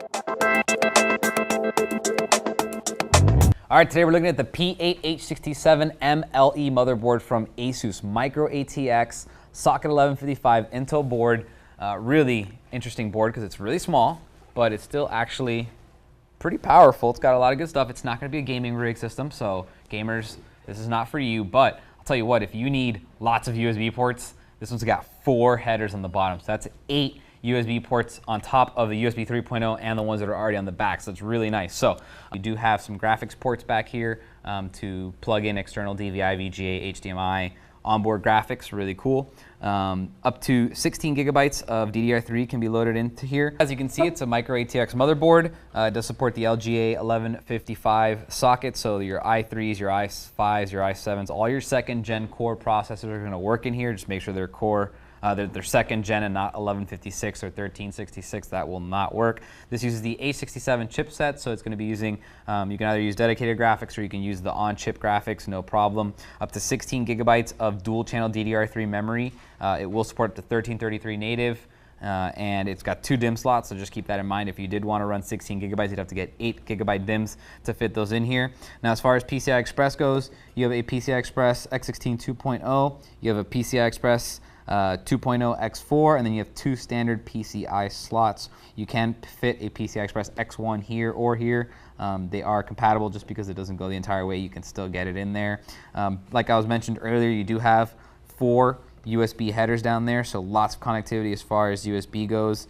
All right, today we're looking at the P8H67-M LE motherboard from ASUS. Micro ATX, socket 1155 Intel board. Really interesting board because it's really small, but it's still actually pretty powerful. It's got a lot of good stuff. It's not going to be a gaming rig system, so gamers, this is not for you. But I'll tell you what, if you need lots of USB ports, this one's got 4 headers on the bottom. So that's 8 USB ports on top of the USB 3.0 and the ones that are already on the back, so it's really nice. So we do have some graphics ports back here to plug in external DVI, VGA, HDMI, onboard graphics, really cool. Up to 16 gigabytes of DDR3 can be loaded into here. As you can see, it's a Micro ATX motherboard. It does support the LGA 1155 socket, so your i3s, your i5s, your i7s, all your second gen core processors are going to work in here. Just make sure they're core. They're second gen and not 1156 or 1366. That will not work. This uses the H67 chipset, so it's going to be using, you can either use dedicated graphics or you can use the on-chip graphics, no problem. Up to 16 gigabytes of dual-channel DDR3 memory. It will support up to 1333 native, and it's got 2 DIMM slots, so just keep that in mind. If you did want to run 16 gigabytes, you'd have to get 8 gigabyte DIMMs to fit those in here. Now, as far as PCI Express goes, you have a PCI Express X16 2.0, you have a PCI Express 2.0 X4, and then you have 2 standard PCI slots. You can fit a PCI Express X1 here or here. They are compatible. Just because it doesn't go the entire way, you can still get it in there. Like I was mentioned earlier, you do have 4 USB headers down there, so lots of connectivity as far as USB goes.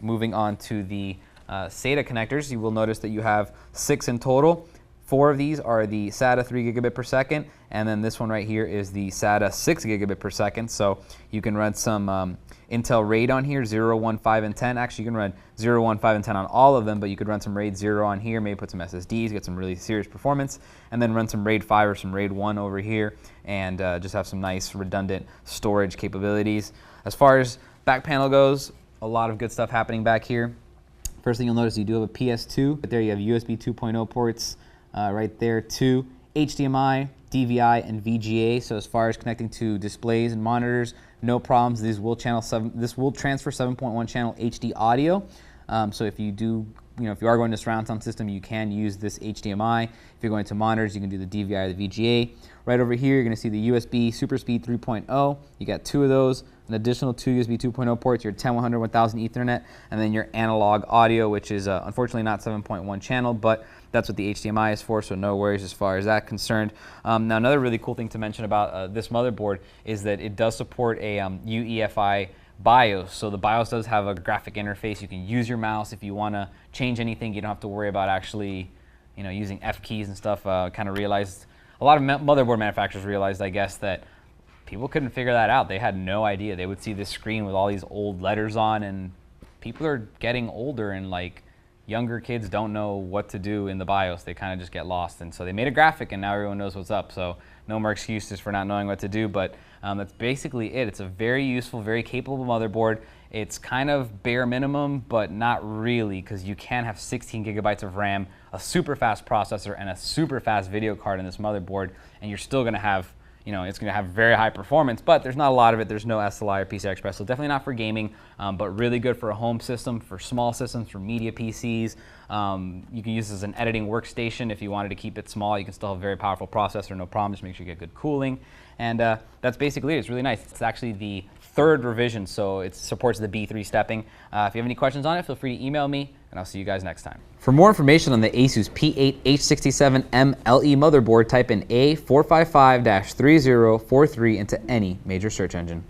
Moving on to the SATA connectors, you will notice that you have 6 in total. 4 of these are the SATA 3 gigabit per second, and then this one right here is the SATA 6 gigabit per second. So you can run some Intel RAID on here, 0, 1, 5, and 10. Actually, you can run 0, 1, 5, and 10 on all of them, but you could run some RAID 0 on here, maybe put some SSDs, get some really serious performance, and then run some RAID 5 or some RAID 1 over here, and just have some nice redundant storage capabilities. As far as back panel goes, a lot of good stuff happening back here. First thing you'll notice, you do have a PS2, but there you have USB 2.0 ports. Right there, 2 HDMI, DVI, and VGA. So as far as connecting to displays and monitors, no problems. This will transfer 7.1 channel HD audio. So if you do, if you are going to surround sound system, you can use this HDMI. If you're going to monitors, you can do the DVI or the VGA. Right over here, you're going to see the USB Super Speed 3.0. You got 2 of those, an additional 2 USB 2.0 ports, your 10, 1000 Ethernet, and then your analog audio, which is unfortunately not 7.1 channel, but that's what the HDMI is for, so no worries as far as that concerned. Now, another really cool thing to mention about this motherboard is that it does support a UEFI BIOS. So the BIOS does have a graphic interface. You can use your mouse if you want to change anything. You don't have to worry about actually, using F keys and stuff. Kind of realized, a lot of motherboard manufacturers realized, I guess, that people couldn't figure that out. They had no idea. They would see this screen with all these old letters on, and people are getting older, and younger kids don't know what to do in the BIOS. They kind of just get lost. And so they made a graphic, and now everyone knows what's up. So no more excuses for not knowing what to do, but that's basically it. It's a very useful, very capable motherboard. It's kind of bare minimum, but not really, because you can have 16 gigabytes of RAM, a super fast processor, and a super fast video card in this motherboard, and you're still gonna have, it's going to have very high performance, but there's not a lot of it. There's no SLI or PCI Express, so definitely not for gaming, but really good for a home system, for small systems, for media PCs. You can use this as an editing workstation if you wanted to keep it small. You can still have a very powerful processor, no problem. Just make sure you get good cooling. And that's basically it. It's really nice. It's actually the 3rd revision, so it supports the B3 stepping. If you have any questions on it, feel free to email me, and I'll see you guys next time. For more information on the ASUS P8H67-M LE motherboard, type in A455-3043 into any major search engine.